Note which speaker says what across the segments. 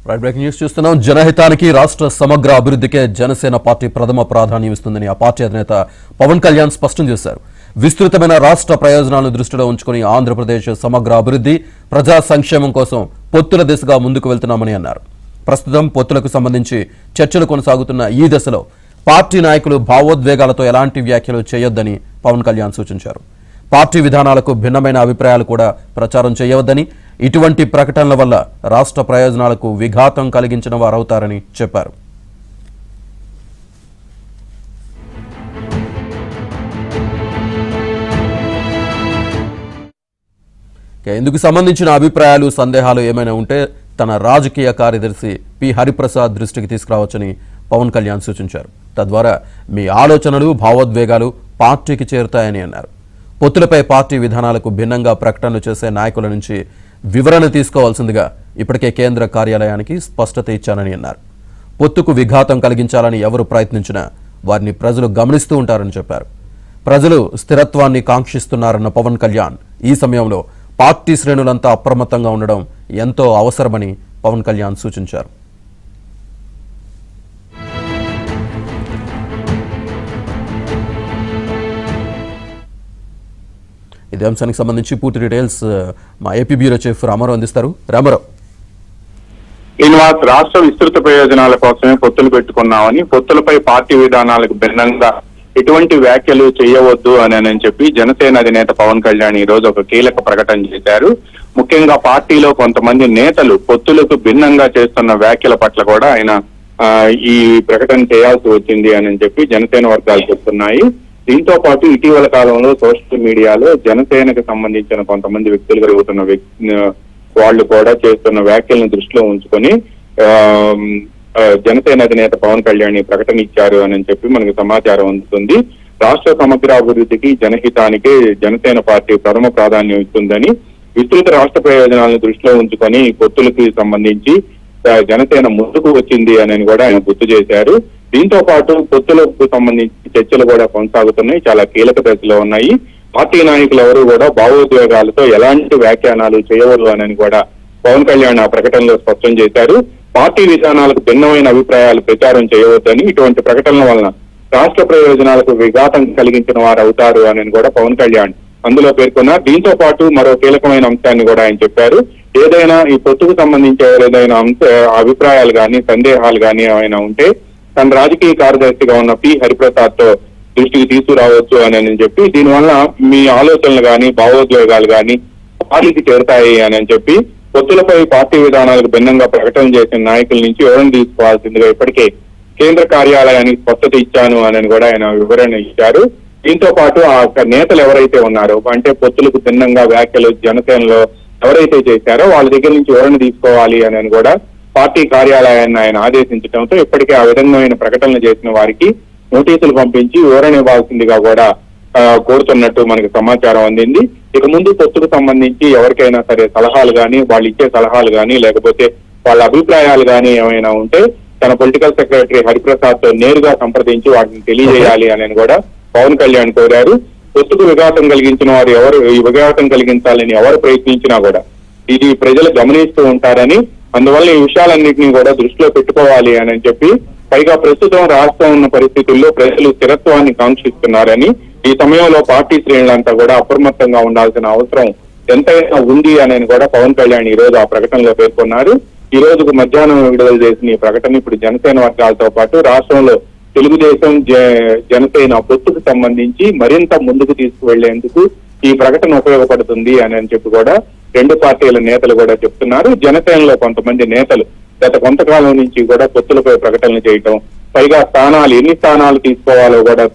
Speaker 1: Right breaking news చూస్తున్నాం. జనహితానికి రాష్ట్ర సమగ్ర అభివృద్ధికే జనసేన పార్టీ ప్రథమ ప్రాధాన్యం ఇస్తుందని ఆ పార్టీ అధినేత పవన్ కళ్యాణ్ స్పష్టం చేశారు. విస్తృతమైన రాష్ట్ర ప్రయోజనాలను దృష్టిలో ఉంచుకుని ఆంధ్రప్రదేశ్ సమగ్ర అభివృద్ధి, ప్రజా సంక్షేమం కోసం పొత్తుల దిశగా ముందుకు వెళ్తున్నామని అన్నారు. ప్రస్తుతం పొత్తులకు సంబంధించి చర్చలు కొనసాగుతున్న ఈ దశలో పార్టీ నాయకులు భావోద్వేగాలతో ఎలాంటి వ్యాఖ్యలు చేయొద్దని పవన్ కళ్యాణ్ సూచించారు. పార్టీ విధానాలకు భిన్నమైన అభిప్రాయాలు కూడా ప్రచారం చేయవద్దని, ఇటువంటి ప్రకటనల వల్ల రాష్ట్ర ప్రయోజనాలకు విఘాతం కలిగించిన వారవుతారని చెప్పారు. ఇందుకు సంబంధించిన అభిప్రాయాలు, సందేహాలు ఏమైనా ఉంటే తన రాజకీయ కార్యదర్శి పి హరిప్రసాద్ దృష్టికి తీసుకురావచ్చని పవన్ కళ్యాణ్ సూచించారు. తద్వారా మీ ఆలోచనలు, భావోద్వేగాలు పార్టీకి చేరుతాయని అన్నారు. పొత్తులపై పార్టీ విధానాలకు భిన్నంగా ప్రకటనలు చేసే నాయకుల నుంచి వివరణ తీసుకోవాల్సిందిగా ఇప్పటికే కేంద్ర కార్యాలయానికి స్పష్టత ఇచ్చానని అన్నారు. పొత్తుకు విఘాతం కలిగించాలని ఎవరు ప్రయత్నించినా వారిని ప్రజలు గమనిస్తూ ఉంటారని చెప్పారు. ప్రజలు స్థిరత్వాన్ని కాంక్షిస్తున్నారన్న పవన్ కళ్యాణ్ ఈ సమయంలో పార్టీ శ్రేణులంతా అప్రమత్తంగా ఉండడం ఎంతో అవసరమని పవన్ కళ్యాణ్ సూచించారు. ఇదే అంశానికి సంబంధించి పూర్తి డీటెయిల్స్ మా ఏపీ బ్యూరో చీఫ్ రామారావు అందిస్తారు. రామారావు,
Speaker 2: శ్రీనివాస్, రాష్ట్ర విస్తృత ప్రయోజనాల కోసమే పొత్తులు పెట్టుకున్నామని, పొత్తులపై పార్టీ విధానాలకు భిన్నంగా ఎటువంటి వ్యాఖ్యలు చేయవద్దు అని చెప్పి జనసేన అధినేత పవన్ కళ్యాణ్ ఈ రోజు ఒక కీలక ప్రకటన చేశారు. ముఖ్యంగా పార్టీలో కొంతమంది నేతలు పొత్తులకు భిన్నంగా చేస్తున్న వ్యాఖ్యల పట్ల కూడా ఆయన ఈ ప్రకటన చేయాల్సి వచ్చింది అని చెప్పి జనసేన వర్గాలు చెప్తున్నాయి. దీంతో పాటు ఇటీవల కాలంలో సోషల్ మీడియాలో జనసేనకు సంబంధించిన కొంతమంది వ్యక్తులు జరుగుతున్న వాళ్ళు కూడా చేస్తున్న వ్యాఖ్యలను దృష్టిలో ఉంచుకొని జనసేన అధినేత పవన్ కళ్యాణ్ ప్రకటన ఇచ్చారు అని చెప్పి మనకు సమాచారం అందుతుంది. రాష్ట్ర సమగ్ర అభివృద్ధికి, జనహితానికి జనసేన పార్టీ ప్రథమ ప్రాధాన్యం ఇస్తుందని, విస్తృత రాష్ట్ర ప్రయోజనాలను దృష్టిలో ఉంచుకొని పొత్తులకి సంబంధించి జనసేన ముందుకు వచ్చింది అని కూడా ఆయన గుర్తు చేశారు. దీంతో పాటు పొత్తులకు సంబంధించి చర్చలు కూడా కొనసాగుతున్నాయి, చాలా కీలక దశలో ఉన్నాయి. పార్టీ నాయకులు ఎవరు కూడా భావోద్వేగాలతో ఎలాంటి వ్యాఖ్యానాలు చేయవద్దు అని కూడా పవన్ కళ్యాణ్ ఆ ప్రకటనలో స్పష్టం చేశారు. పార్టీ విధానాలకు భిన్నమైన అభిప్రాయాలు ప్రచారం చేయవద్దని, ఇటువంటి ప్రకటనల వలన రాష్ట్ర ప్రయోజనాలకు విఘాతం కలిగించిన వారు అవుతారు అని కూడా పవన్ కళ్యాణ్ అందులో పేర్కొన్నారు. దీంతో పాటు మరో కీలకమైన అంశాన్ని కూడా ఆయన చెప్పారు. ఏదైనా ఈ పొత్తుకు సంబంధించి ఏదైనా అభిప్రాయాలు కానీ, సందేహాలు కానీ ఏమైనా ఉంటే తన రాజకీయ కార్యదర్శిగా ఉన్న పి హరిప్రసాద్ తో దృష్టికి తీసుకురావచ్చు అని చెప్పి, దీనివల్ల మీ ఆలోచనలు కానీ, భావోద్వేగాలు కానీ పార్టీకి చేరుతాయి అని చెప్పి పొత్తులపై పార్టీ విధానాలకు భిన్నంగా ప్రకటన చేసిన నాయకుల నుంచి వివరణ తీసుకోవాల్సిందిగా ఇప్పటికే కేంద్ర కార్యాలయానికి స్పష్టత ఇచ్చాను అని కూడా ఆయన వివరణ ఇచ్చారు. దీంతో పాటు ఆ నేతలు ఎవరైతే ఉన్నారో, అంటే పొత్తులకు భిన్నంగా వ్యాఖ్యలు జనసేనలో ఎవరైతే చేశారో వాళ్ళ దగ్గర నుంచి వివరణ తీసుకోవాలి అని కూడా పార్టీ కార్యాలయాన్ని ఆయన ఆదేశించడంతో ఇప్పటికే ఆ విధమైన ప్రకటనలు చేసిన వారికి నోటీసులు పంపించి వివరణ ఇవ్వాల్సిందిగా కూడా కోరుతున్నట్టు మనకు సమాచారం అందింది. ఇక ముందు పొత్తుకు సంబంధించి ఎవరికైనా సరే సలహాలు కానీ, వాళ్ళు ఇచ్చే సలహాలు కానీ, లేకపోతే వాళ్ళ అభిప్రాయాలు కానీ ఏమైనా ఉంటే తన పొలిటికల్ సెక్రటరీ హరిప్రసాద్ తో నేరుగా సంప్రదించి వాటిని తెలియజేయాలి అని కూడా పవన్ కళ్యాణ్ కోరారు. పొత్తుకు విఘాతం కలిగించిన వారు ఎవరు, ఈ విఘాతం కలిగించాలని ఎవరు ప్రయత్నించినా కూడా ఇది ప్రజలు గమనిస్తూ ఉంటారని, అందువల్ల ఈ విషయాలన్నింటినీ కూడా దృష్టిలో పెట్టుకోవాలి అని చెప్పి, పైగా ప్రస్తుతం రాష్ట్రం ఉన్న పరిస్థితుల్లో ప్రజలు స్థిరత్వాన్ని కాంక్షిస్తున్నారని, ఈ సమయంలో పార్టీ శ్రేణులంతా కూడా అప్రమత్తంగా ఉండాల్సిన అవసరం ఎంతైనా ఉంది అని కూడా పవన్ కళ్యాణ్ ఈ రోజు ఆ ప్రకటనలో పేర్కొన్నారు. ఈ రోజుకు మధ్యాహ్నం విడుదల చేసిన ఈ ప్రకటన ఇప్పుడు జనసేన వర్గాలతో పాటు రాష్ట్రంలో తెలుగుదేశం, జనసేన పొత్తుకు సంబంధించి మరింత ముందుకు తీసుకువెళ్లేందుకు ఈ ప్రకటన ఉపయోగపడుతుంది అని చెప్పి కూడా రెండు పార్టీల నేతలు కూడా చెప్తున్నారు. జనసేనలో కొంతమంది నేతలు గత కొంతకాలం నుంచి కూడా పొత్తులపై ప్రకటనలు చేయటం, పైగా ఎన్ని స్థానాలు తీసుకోవాలో కూడా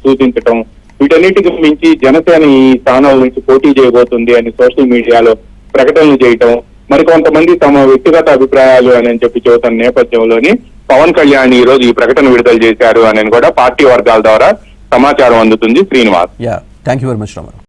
Speaker 2: సూచించటం, వీటన్నిటికి మించి జనసేన ఈ స్థానాల నుంచి పోటీ చేయబోతుంది అని సోషల్ మీడియాలో ప్రకటనలు చేయటం, మరికొంతమంది తమ వ్యక్తిగత అభిప్రాయాలు అని చెప్పి చెబుతున్న నేపథ్యంలోనే పవన్ కళ్యాణ్ ఈ రోజు ఈ ప్రకటన విడుదల చేశారు అని కూడా పార్టీ వర్గాల ద్వారా సమాచారం అందుతుంది. Srinivas,
Speaker 1: thank you very much Ramarao.